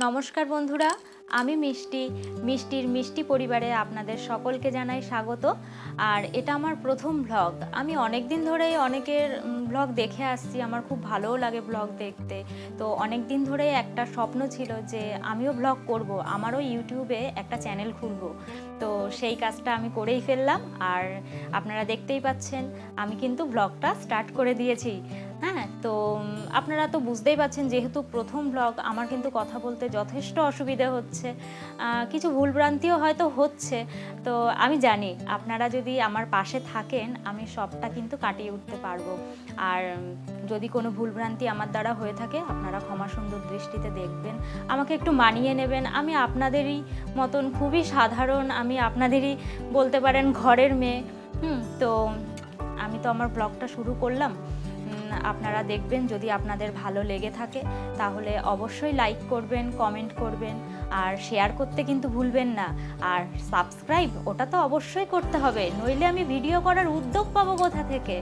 নমস্কার বন্ধুরা, আমি মিষ্টির মিষ্টি পরিবারে আপনাদের সকলকে জানাই স্বাগত। আর এটা আমার প্রথম ব্লগ। আমি অনেক দিন ধরেই অনেকের ব্লগ দেখে আসছি, আমার খুব ভালোও লাগে ব্লগ দেখতে। তো অনেক দিন ধরেই একটা স্বপ্ন ছিল যে আমিও ব্লগ করব, আমারও ইউটিউবে একটা চ্যানেল খুলব। তো সেই কাজটা আমি করেই ফেললাম। আর আপনারা দেখতেই পাচ্ছেন আমি কিন্তু ব্লগটা স্টার্ট করে দিয়েছি। হ্যাঁ, তো আপনারা তো বুঝতেই পাচ্ছেন, যেহেতু প্রথম ব্লগ, আমার কিন্তু কথা বলতে যথেষ্ট অসুবিধে হচ্ছে, কিছু ভুলভ্রান্তিও হয়তো হচ্ছে। তো আমি জানি আপনারা যদি আমার পাশে থাকেন আমি সবটা কিন্তু কাটিয়ে উঠতে পারবো। আর যদি কোনো ভুলভ্রান্তি আমার দ্বারা হয়ে থাকে আপনারা ক্ষমা সুন্দর দৃষ্টিতে দেখবেন, আমাকে একটু মানিয়ে নেবেন। আমি আপনাদেরই মতন খুবই সাধারণ, আমি আপনাদেরই বলতে পারেন ঘরের মেয়ে। তো আমি তো আমার ব্লগটা শুরু করলাম। আপনারা দেখবেন, যদি আপনাদের ভালো লেগে থাকে তাহলে অবশ্যই লাইক করবেন, কমেন্ট করবেন, আর শেয়ার করতে কিন্তু ভুলবেন না। আর সাবস্ক্রাইব ওটা তো অবশ্যই করতে হবে, নইলে আমি ভিডিও করার উদ্যোগ পাবো কোথা থেকে।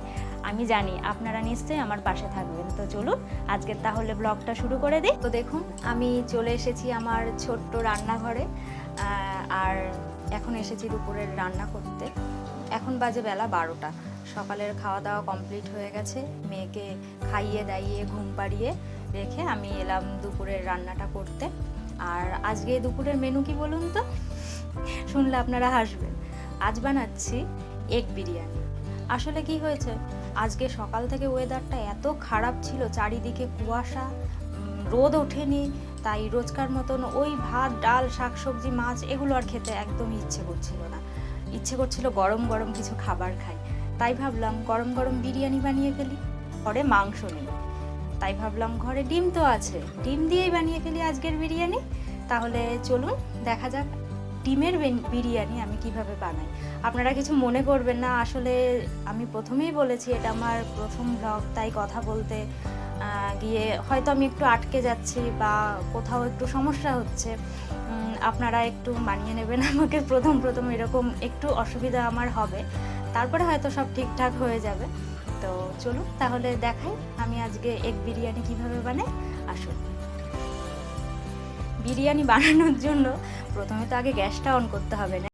আমি জানি আপনারা নিশ্চয়ই আমার পাশে থাকবেন। তো চলুন আজকে তাহলে ব্লগটা শুরু করে দিই। তো দেখুন, আমি চলে এসেছি আমার ছোট্ট রান্নাঘরে। আর এখন এসেছি দুপুরের রান্না করতে। এখন বাজে বেলা 12টা। সকালের খাওয়া দাওয়া কমপ্লিট হয়ে গেছে, মেয়েকে খাইয়ে দাইয়ে ঘুম পাড়িয়ে রেখে আমি এলাম দুপুরের রান্নাটা করতে। আর আজকে দুপুরের মেনু কি বলুন তো? শুনলে আপনারা হাসবেন। আজ বানাচ্ছি এগ বিরিয়ানি। আসলে কি হয়েছে, আজকে সকাল থেকে ওয়েদারটা এত খারাপ ছিল, চারিদিকে কুয়াশা, রোদ ওঠেনি, তাই রোজকার মতন ওই ভাত ডাল শাকসবজি মাছ এগুলো আর খেতে একদমই ইচ্ছে করছিল না। ইচ্ছে করছিল গরম গরম কিছু খাবার খাই। তাই ভাবলাম গরম গরম বিরিয়ানি বানিয়ে ফেলি। ঘরে মাংস নেই, তাই ভাবলাম ঘরে ডিম তো আছে, ডিম দিয়েই বানিয়ে ফেলি আজকের বিরিয়ানি। তাহলে চলুন দেখা যাক ডিমের বিরিয়ানি আমি কিভাবে বানাই। আপনারা কিছু মনে করবেন না, আসলে আমি প্রথমেই বলেছি এটা আমার প্রথম ব্লগ, তাই কথা বলতে গিয়ে হয়তো আমি একটু আটকে যাচ্ছি বা কোথাও একটু সমস্যা হচ্ছে। আপনারা একটু মানিয়ে নেবেন আমাকে। প্রথম প্রথম এরকম একটু অসুবিধা আমার হবে, তারপরে হয়তো সব ঠিকঠাক হয়ে যাবে। তো চলুন তাহলে দেখাই আমি আজকে এগ বিরিয়ানি কিভাবে বানাই। আসুন, বিরিয়ানি বানানোর জন্য প্রথমে তো আগে গ্যাসটা অন করতে হবে না।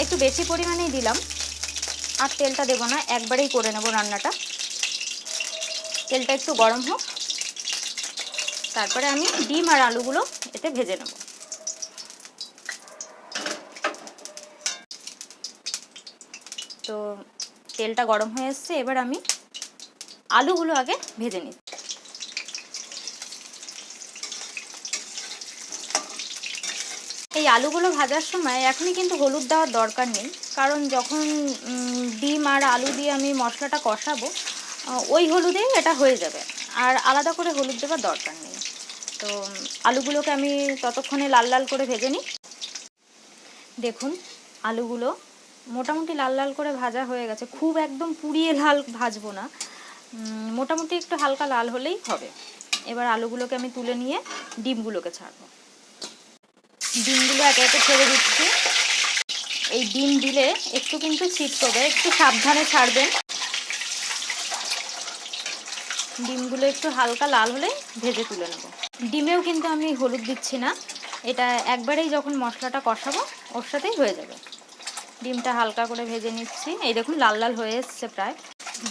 একটু বেশি পরিমাণেই দিলাম, আর তেলটা দেবো না, একবারেই করে নেব রান্নাটা। তেলটা একটু গরম হোক, তারপরে আমি ডিম আর আলুগুলো এতে ভেজে নেব। তো তেলটা গরম হয়ে এসছে, এবার আমি আলুগুলো আগে ভেজে নিই। এই আলুগুলো ভাজার সময় এখনই কিন্তু হলুদ দেওয়ার দরকার নেই, কারণ যখন ডিম আর আলু দিয়ে আমি মশলাটা কষাবো ওই হলুদেই এটা হয়ে যাবে, আর আলাদা করে হলুদ দেওয়ার দরকার নেই। তো আলুগুলোকে আমি ততক্ষণে লাল লাল করে ভেজে নিই। দেখুন আলুগুলো মোটামুটি লাল লাল করে ভাজা হয়ে গেছে, খুব একদম পুড়িয়ে লাল ভাজবো না, মোটামুটি একটু হালকা লাল হলেই হবে। এবার আলুগুলোকে আমি তুলে নিয়ে ডিমগুলোকে ছাড়বো। ডিমগুলো একে একে ছেড়ে দিচ্ছি। এই ডিম দিলে একটু কিন্তু ছিটকবে, একটু সাবধানে ছাড়বেন। ডিমগুলো একটু হালকা লাল হলে ভেজে তুলে নেব। ডিমেও কিন্তু আমি হলুদ দিচ্ছি না, এটা একবারেই যখন মশলাটা কষাবো ওর সাথেই হয়ে যাবে। ডিমটা হালকা করে ভেজে নিচ্ছি। এই দেখুন লাল লাল হয়ে এসছে প্রায়,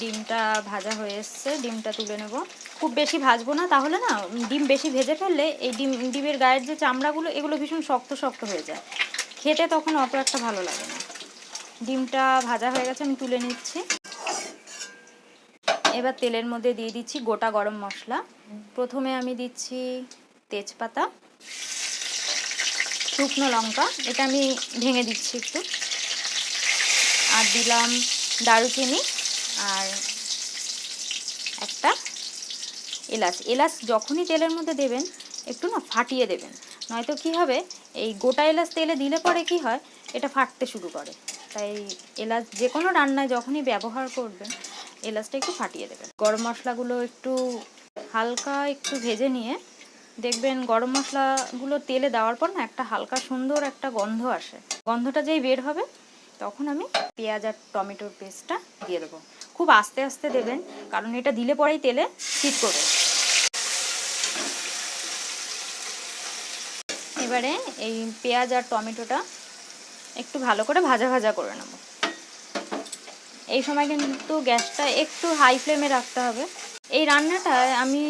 ডিমটা ভাজা হয়ে এসছে। ডিমটা তুলে নেব। খুব বেশি ভাজবো না, তাহলে না ডিম বেশি ভেজে ফেললে এই ডিমের গায়ের যে চামড়াগুলো এগুলো ভীষণ শক্ত শক্ত হয়ে যায়, খেতে তখন অত একটা ভালো লাগে না। ডিমটা ভাজা হয়ে গেছে, আমি তুলে নিচ্ছি। এবার তেলের মধ্যে দিয়ে দিচ্ছি গোটা গরম মশলা। প্রথমে আমি দিচ্ছি তেজপাতা, শুকনো লঙ্কা, এটা আমি ভেঙে দিচ্ছি একটু, আর দিলাম দারুচিনি আর একটা এলাচ। এলাচ যখনই তেলের মধ্যে দেবেন একটু না ফাটিয়ে দেবেন, নয়তো কি হবে এই গোটা এলাচ তেলে দিলে পরে কি হয় এটা ফাটতে শুরু করে। তাই এলাচ যে কোনো রান্নায় যখনই ব্যবহার করবেন এলাচটা একটু ফাটিয়ে দেবেন। গরম মশলাগুলো একটু হালকা একটু ভেজে নিয়ে দেখবেন গরম মশলাগুলো তেলে দেওয়ার পর না একটা হালকা সুন্দর একটা গন্ধ আসে। গন্ধটা যেই বের হবে তখন আমি পেঁয়াজ আর টমেটোর পেস্টটা দিয়ে দেবো। খুব আস্তে আস্তে দেবেন, কারণ এটা দিলে পরেই তেলে ছিট করবে। এবারে এই পেঁয়াজ আর টমেটোটা একটু ভালো করে ভাজা ভাজা করে নেব। এই সময় কিন্তু গ্যাসটা একটু হাই ফ্লেমে রাখতে হবে। এই রান্নাটায় আমি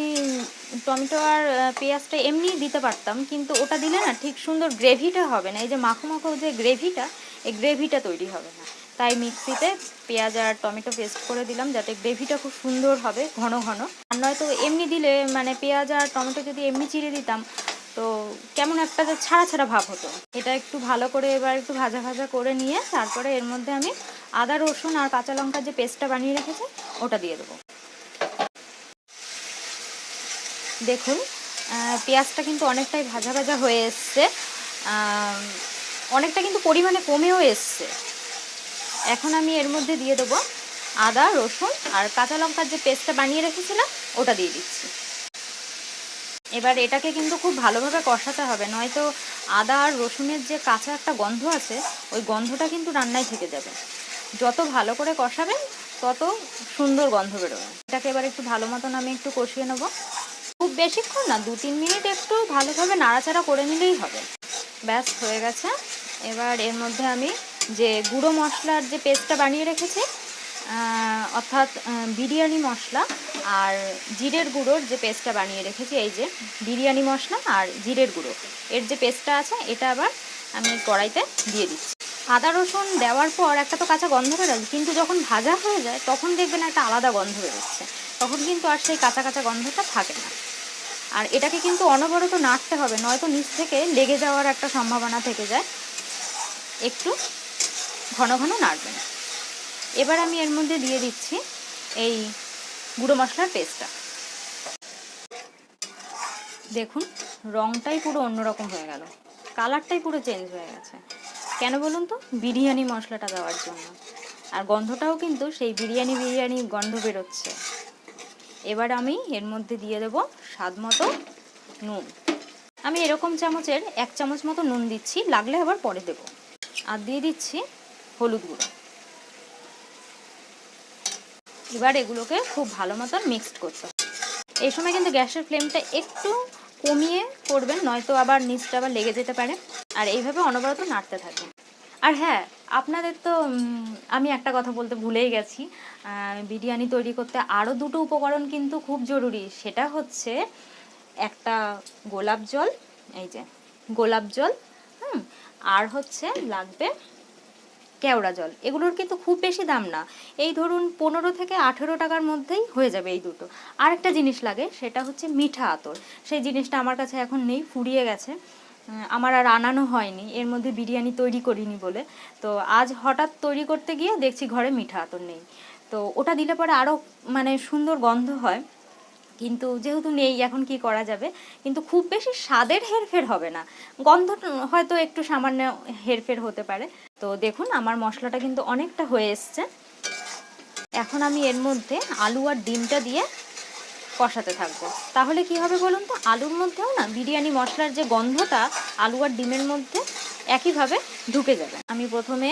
টমেটো আর পেঁয়াজটা এমনি দিতে পারতাম, কিন্তু ওটা দিলে না ঠিক সুন্দর গ্রেভিটা হবে না। এই যে মাখো মাখো যে গ্রেভিটা, এই গ্রেভিটা তৈরি হবে না। তাই মিক্সিতে পেঁয়াজ আর টমেটো পেস্ট করে দিলাম, যাতে গ্রেভিটা খুব সুন্দর হবে ঘন ঘন। আর নয়তো এমনি দিলে মানে পেঁয়াজ আর টমেটো যদি এমনি চিড়ে দিতাম তো কেমন একটা যে ছাড়া ছাড়া ভাব হতো। এটা একটু ভালো করে এবার একটু ভাজা ভাজা করে নিয়ে তারপরে এর মধ্যে আমি আদা রসুন আর কাঁচা লঙ্কার যে পেস্টটা বানিয়ে রেখেছি ওটা দিয়ে দেবো। দেখুন পেঁয়াজটা কিন্তু অনেকটাই ভাজা ভাজা হয়ে এসছে, অনেকটা কিন্তু পরিমাণে কমেও এসছে। এখন আমি এর মধ্যে দিয়ে দেবো আদা রসুন আর কাঁচা লঙ্কার যে পেস্টটা বানিয়ে রেখেছিলাম ওটা দিয়ে দিচ্ছি। এবার এটাকে কিন্তু খুব ভালোভাবে কষাতে হবে, নয়তো আদা আর রসুনের যে কাঁচা একটা গন্ধ আছে ওই গন্ধটা কিন্তু রান্নায় থেকে যাবে। যত ভালো করে কষাবেন তত সুন্দর গন্ধ বেরোবে। এটাকে এবার একটু ভালো মতন আমি একটু কষিয়ে নেবো। খুব বেশিক্ষণ না, 2-3 মিনিট একটু ভালোভাবে নাড়াচাড়া করে নিলেই হবে। ব্যাস হয়ে গেছে। এবার এর মধ্যে আমি যে গুঁড়ো মশলার যে পেস্টটা বানিয়ে রেখেছি, অর্থাৎ বিরিয়ানি মশলা আর জিরের গুঁড়োর যে পেস্টটা বানিয়ে রেখেছি, এই যে বিরিয়ানি মশলা আর জিরের গুঁড়ো এর যে পেস্টটা আছে এটা আবার আমি কড়াইতে দিয়ে দিচ্ছি। আদা রসুন দেওয়ার পর একটা তো কাঁচা গন্ধ বেরোয়, কিন্তু যখন ভাজা হয়ে যায় তখন দেখবেন একটা আলাদা গন্ধ বেরোচ্ছে, তখন কিন্তু আর সেই কাঁচা কাঁচা গন্ধটা থাকে না। আর এটাকে কিন্তু অনবরত নাড়তে হবে, নয়তো নিচ থেকে লেগে যাওয়ার একটা সম্ভাবনা থেকে যায়। একটু ঘন ঘন নাড়বেন। এবার আমি এর মধ্যে দিয়ে দিচ্ছি এই গুঁড়ো মশলার পেস্টটা। দেখুন রঙটাই পুরো অন্যরকম হয়ে গেল, কালারটাই পুরো চেঞ্জ হয়ে গেছে। কেন বলুন তো? বিরিয়ানি মশলাটা দেওয়ার জন্য। আর গন্ধটাও কিন্তু সেই বিরিয়ানি বিরিয়ানি গন্ধ বেরোচ্ছে। এবার আমি এর মধ্যে দিয়ে দেবো স্বাদ মতো নুন। আমি এরকম চামচের 1 চামচ মতো নুন দিচ্ছি, লাগলে আবার পরে দেব। আর দিয়ে দিচ্ছি হলুদ গুঁড়ো। এবার এগুলোকে খুব ভালো মতন মিক্সড করতে হবে। এই সময় কিন্তু গ্যাসের ফ্লেমটা একটু কমিয়ে করবেন, নয়তো আবার নিচটা আবার লেগে যেতে পারে। আর এইভাবে অনবরত নাড়তে থাকবেন। আর হ্যাঁ, আপনাদের তো আমি একটা কথা বলতে ভুলেই গেছি, বিরিয়ানি তৈরি করতে আরও 2টো উপকরণ কিন্তু খুব জরুরি। সেটা হচ্ছে একটা গোলাপ জল, এই যে গোলাপ জল, আর হচ্ছে লাগবে কেওড়া জল। এগুলোর কিন্তু খুব বেশি দাম না, এই ধরুন 15 থেকে 18 টাকার মধ্যেই হয়ে যাবে এই দুটো। আর একটা জিনিস লাগে, সেটা হচ্ছে মিঠা আতর। সেই জিনিসটা আমার কাছে এখন নেই, ফুরিয়ে গেছে। আমার আর আনানো হয়নি, এর মধ্যে বিরিয়ানি তৈরি করিনি বলে। তো আজ হঠাৎ তৈরি করতে গিয়ে দেখছি ঘরে মিঠা আতর নেই। তো ওটা দিলে পরে আরও মানে সুন্দর গন্ধ হয়, কিন্তু যেহেতু নেই এখন কি করা যাবে। কিন্তু খুব বেশি স্বাদের হেরফের হবে না, গন্ধ হয়তো একটু সামান্য হেরফের হতে পারে। তো দেখুন আমার মশলাটা কিন্তু অনেকটা হয়ে এসছে। এখন আমি এর মধ্যে আলু আর ডিমটা দিয়ে কষাতে থাকবো। তাহলে কি হবে বলুন তো, আলুর মধ্যেও না বিরিয়ানি মশলার যে গন্ধটা আলু আর ডিমের মধ্যে একইভাবে ঢুকে যাবে। আমি প্রথমে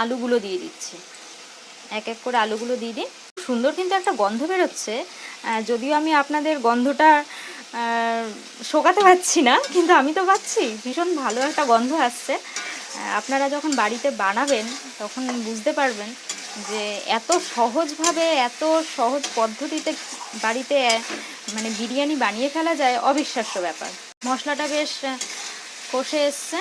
আলুগুলো দিয়ে দিচ্ছি, এক এক করে আলুগুলো দিয়ে দিই। সুন্দর কিন্তু একটা গন্ধ বেরোচ্ছে, যদিও আমি আপনাদের গন্ধটা শোকাতে পারছি না, কিন্তু আমি তো পাচ্ছি, ভীষণ ভালো একটা গন্ধ আসছে। আপনারা যখন বাড়িতে বানাবেন তখন বুঝতে পারবেন যে এত সহজভাবে, এত সহজ পদ্ধতিতে বাড়িতে মানে বিরিয়ানি বানিয়ে ফেলা যায়, অবিশ্বাস্য ব্যাপার। মশলাটা বেশ কষে এসছে,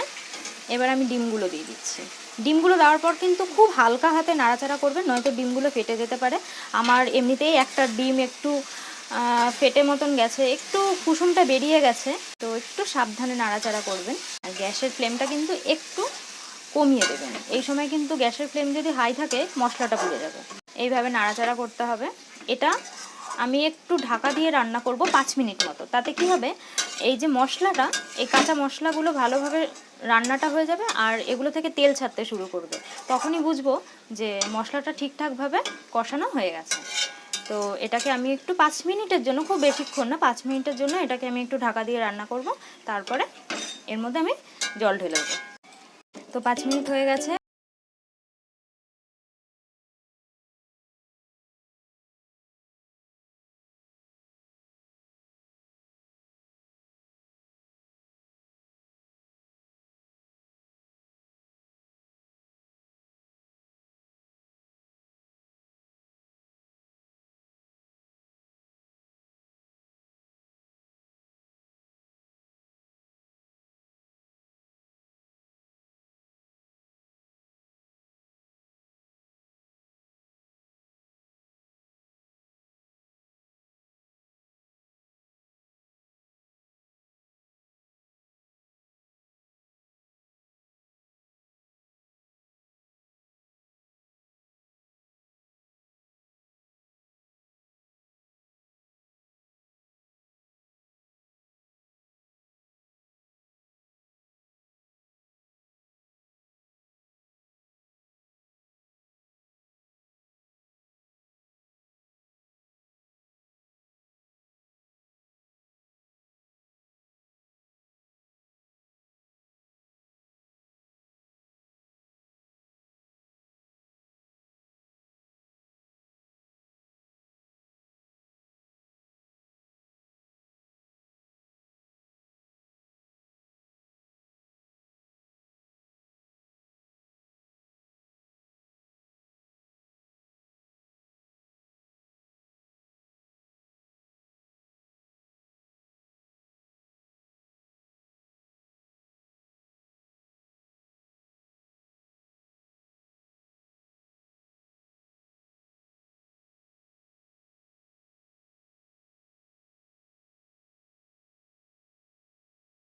এবার আমি ডিমগুলো দিয়ে দিচ্ছি। ডিমগুলো দেওয়ার পর কিন্তু খুব হালকা হাতে নাড়াচাড়া করবেন, নয়তো ডিমগুলো ফেটে যেতে পারে। আমার এমনিতেই একটা ডিম একটু ফেটে মতন গেছে, একটু কুসুমটা বেরিয়ে গেছে, তো একটু সাবধানে নাড়াচাড়া করবেন। আর গ্যাসের ফ্লেমটা কিন্তু একটু কমিয়ে দেবেন। এই সময় কিন্তু গ্যাসের ফ্লেম যদি হাই থাকে মশলাটা পুড়ে যাবে। এইভাবে নাড়াচাড়া করতে হবে। এটা আমি একটু ঢাকা দিয়ে রান্না করব 5 মিনিট মতো। তাতে কি হবে, এই যে মশলাটা, এই কাঁচা মশলাগুলো ভালোভাবে রান্নাটা হয়ে যাবে আর এগুলো থেকে তেল ছাড়তে শুরু করবে। তখনই বুঝবো যে মশলাটা ঠিকঠাকভাবে কষানো হয়ে গেছে। তো এটাকে আমি একটু 5 মিনিটের জন্য, খুব বেশিক্ষণ না, 5 মিনিটের জন্য এটাকে আমি একটু ঢাকা দিয়ে রান্না করব। তারপরে এর মধ্যে আমি জল ঢেলে দেবো। তো 5 মিনিট হয়ে গেছে।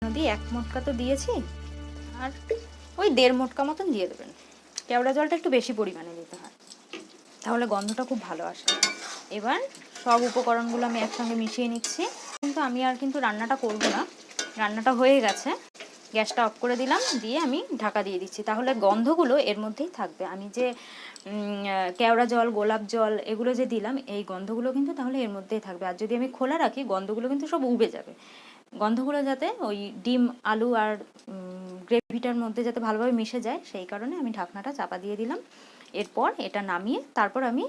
নদী 1 মটকা তো দিয়েছি, আর ওই 1.5 মটকা মতন দিয়ে দেবেন। কেওড়া জলটা একটু বেশি পরিমাণে দিতে হয়, তাহলে গন্ধটা খুব ভালো আসে। এবার সব উপকরণগুলো আমি একসঙ্গে মিশিয়ে নিচ্ছি। কিন্তু আমি আর কিন্তু রান্নাটা করব না, রান্নাটা হয়ে গেছে। গ্যাসটা অফ করে দিলাম, দিয়ে আমি ঢাকা দিয়ে দিচ্ছি। তাহলে গন্ধগুলো এর মধ্যেই থাকবে। আমি যে কেওড়া জল, গোলাপ জল এগুলো যে দিলাম, এই গন্ধগুলো কিন্তু তাহলে এর মধ্যেই থাকবে। আর যদি আমি খোলা রাখি, গন্ধগুলো কিন্তু সব উবে যাবে। গন্ধগুলো যাতে ওই ডিম, আলু আর গ্রেভিটার মধ্যে যাতে ভালোভাবে মিশে যায়, সেই কারণে আমি ঢাকনাটা চাপা দিয়ে দিলাম। এরপর এটা নামিয়ে তারপর আমি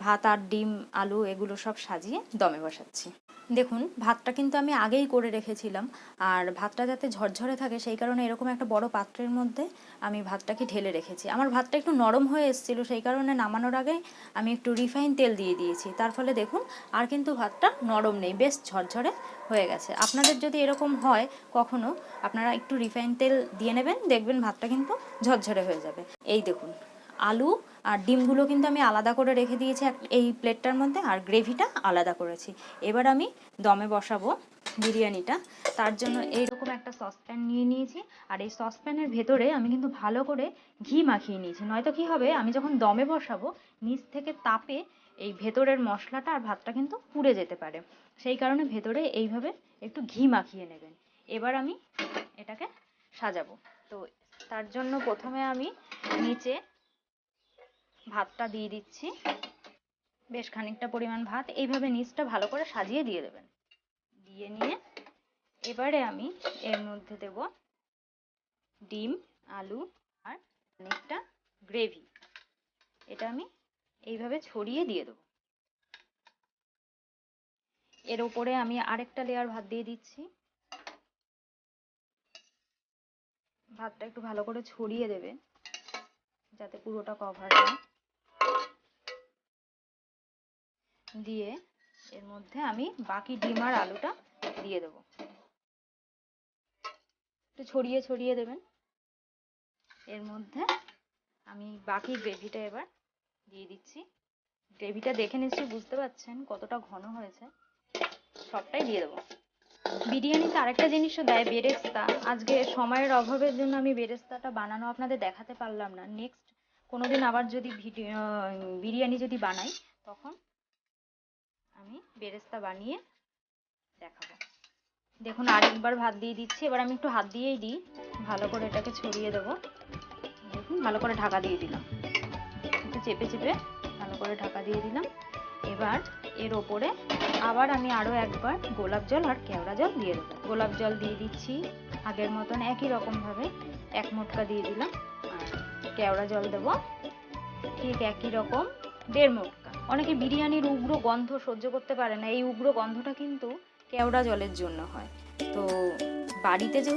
ভাত আর ডিম, আলু এগুলো সব সাজিয়ে দমে বসাচ্ছি। দেখুন ভাতটা কিন্তু আমি আগেই করে রেখেছিলাম, আর ভাতটা যাতে ঝরঝরে থাকে সেই কারণে এরকম একটা বড় পাত্রের মধ্যে আমি ভাতটাকে ঢেলে রেখেছি। আমার ভাতটা একটু নরম হয়ে এসেছিলো, সেই কারণে নামানোর আগে আমি একটু রিফাইন তেল দিয়ে দিয়েছি। তার ফলে দেখুন আর কিন্তু ভাতটা নরম নেই, বেশ ঝরঝরে হয়ে গেছে। আপনাদের যদি এরকম হয় কখনো, আপনারা একটু রিফাইন তেল দিয়ে নেবেন, দেখবেন ভাতটা কিন্তু ঝরঝরে হয়ে যাবে। এই দেখুন আলু আর ডিমগুলো কিন্তু আমি আলাদা করে রেখে দিয়েছি এই প্লেটটার মধ্যে, আর গ্রেভিটা আলাদা করেছি। এবার আমি দমে বসাবো। বিরিয়ানিটা। তার জন্য এইরকম একটা সসপ্যান নিয়ে নিয়েছি, আর এই সসপ্যানের ভেতরে আমি কিন্তু ভালো করে ঘি মাখিয়ে নিয়েছি, নয়তো কি হবে আমি যখন দমে বসাবো নিচ থেকে তাপে এই ভেতরের মশলাটা আর ভাতটা কিন্তু পুড়ে যেতে পারে। সেই কারণে ভেতরে এইভাবে একটু ঘি মাখিয়ে নেবেন। এবার আমি এটাকে সাজাবো। তো তার জন্য প্রথমে আমি নিচে ভাতটা দিয়ে দিচ্ছি, বেশ খানিকটা পরিমাণ ভাত। এইভাবে নিচটা ভালো করে সাজিয়ে দিয়ে দেবেন। দিয়ে নিয়ে এবারে আমি এর মধ্যে দেব ডিম, আলু আর খানিকটা গ্রেভি। এটা আমি এইভাবে ছড়িয়ে দিয়ে দেবো। এর উপরে আমি আরেকটা লেয়ার ভাত দিয়ে দিচ্ছি। ভাতটা একটু ভালো করে ছড়িয়ে দেবে যাতে পুরোটা কভার হয়। দিয়ে এর মধ্যে আমি বাকি ডিম আর আলুটা দিয়ে দেবো। একটু ছড়িয়ে ছড়িয়ে দেবেন। এর মধ্যে আমি বাকি গ্রেভিটা এবার দিয়ে দিচ্ছি। গ্রেভিটা দেখে নিশ্চয়ই বুঝতে পারছেন কতটা ঘন হয়েছে। সবটাই দিয়ে দেবো। বিরিয়ানিতে আরেকটা জিনিসও দেয়, বেরেস্তা। আজকে সময়ের অভাবের জন্য আমি বেরেস্তাটা বানানো আপনাদের দেখাতে পারলাম না। নেক্সট কোনোদিন আবার যদি বিরিয়ানি যদি বানাই তখন আমি বেরেস্তা বানিয়ে দেখাবো। দেখুন আরেকবার ভাত দিয়ে দিচ্ছি। এবার আমি একটু হাত দিয়েই দিই, ভালো করে এটাকে ছড়িয়ে দেবো। দেখুন ভালো করে ঢাকা দিয়ে দিলাম, একটু চেপে চেপে ভালো করে ঢাকা দিয়ে দিলাম। এবার এর ওপরে আবার আমি আরও একবার গোলাপ জল আর কেওড়া জল দিয়ে দেবো। গোলাপ জল দিয়ে দিচ্ছি আগের মতন একই রকমভাবে 1 মটকা দিয়ে দিলাম, আর কেওড়া জল দেবো ঠিক একই রকম 1.5 মটকা। অনেকে বিরিয়ানির উগ্র গন্ধ সহ্য করতে পারে না, এই উগ্র গন্ধটা কিন্তু কেওড়া জলের জন্য হয়। তো বাড়িতে যে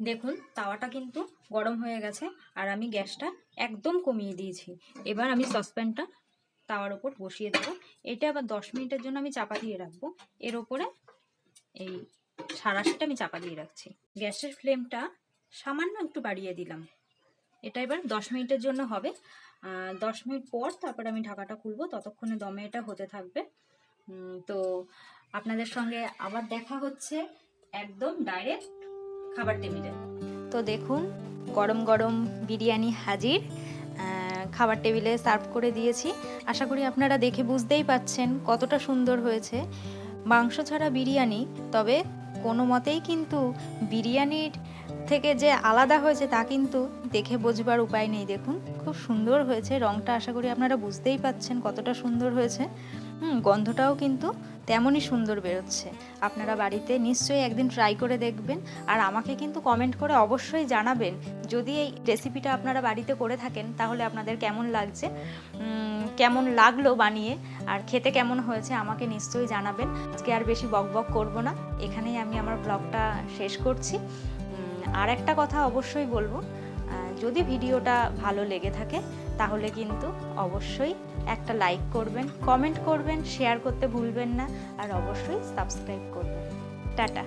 দেখুন তাওয়াটা কিন্তু গরম হয়ে গেছে আর আমি গ্যাসটা একদম কমিয়ে দিয়েছি। এবার আমি সসপ্যানটা তাওয়ার ওপর বসিয়ে দেবো। এটা আবার 10 মিনিটের জন্য আমি চাপা দিয়ে রাখবো। এর ওপরে এই সাঁড়াশিটা আমি চাপা দিয়ে রাখছি। গ্যাসের ফ্লেমটা সামান্য একটু বাড়িয়ে দিলাম। এটা এবার 10 মিনিটের জন্য হবে। 10 মিনিট পর তারপর আমি ঢাকাটা খুলবো, ততক্ষণে দমে এটা হতে থাকবে। তো আপনাদের সঙ্গে আবার দেখা হচ্ছে একদম ডাইরেক্ট খাবার টেবিলে। তো দেখুন গরম গরম বিরিয়ানি হাজির, খাবার টেবিলে সার্ভ করে দিয়েছি। আশা করি আপনারা দেখে বুঝতেই পাচ্ছেন কতটা সুন্দর হয়েছে। মাংস ছাড়া বিরিয়ানি, তবে কোনো মতেই কিন্তু বিরিয়ানির থেকে যে আলাদা হয়েছে তা কিন্তু দেখে বোঝবার উপায় নেই। দেখুন খুব সুন্দর হয়েছে, রঙটা আশা করি আপনারা বুঝতেই পাচ্ছেন কতটা সুন্দর হয়েছে। গন্ধটাও কিন্তু তেমনই সুন্দর বেরোচ্ছে। আপনারা বাড়িতে নিশ্চয়ই একদিন ট্রাই করে দেখবেন, আর আমাকে কিন্তু কমেন্ট করে অবশ্যই জানাবেন যদি এই রেসিপিটা আপনারা বাড়িতে করে থাকেন তাহলে আপনাদের কেমন লাগছে, কেমন লাগলো বানিয়ে, আর খেতে কেমন হয়েছে আমাকে নিশ্চয়ই জানাবেন। আজকে আর বেশি বকবক করব না, এখানেই আমি আমার ব্লগটা শেষ করছি। আর একটা কথা অবশ্যই বলবো, যদি ভিডিওটা ভালো লেগে থাকে তাহলে কিন্তু অবশ্যই একটা লাইক করবেন, কমেন্ট করবেন, শেয়ার করতে ভুলবেন না, আর অবশ্যই সাবস্ক্রাইব করবেন। টাটা।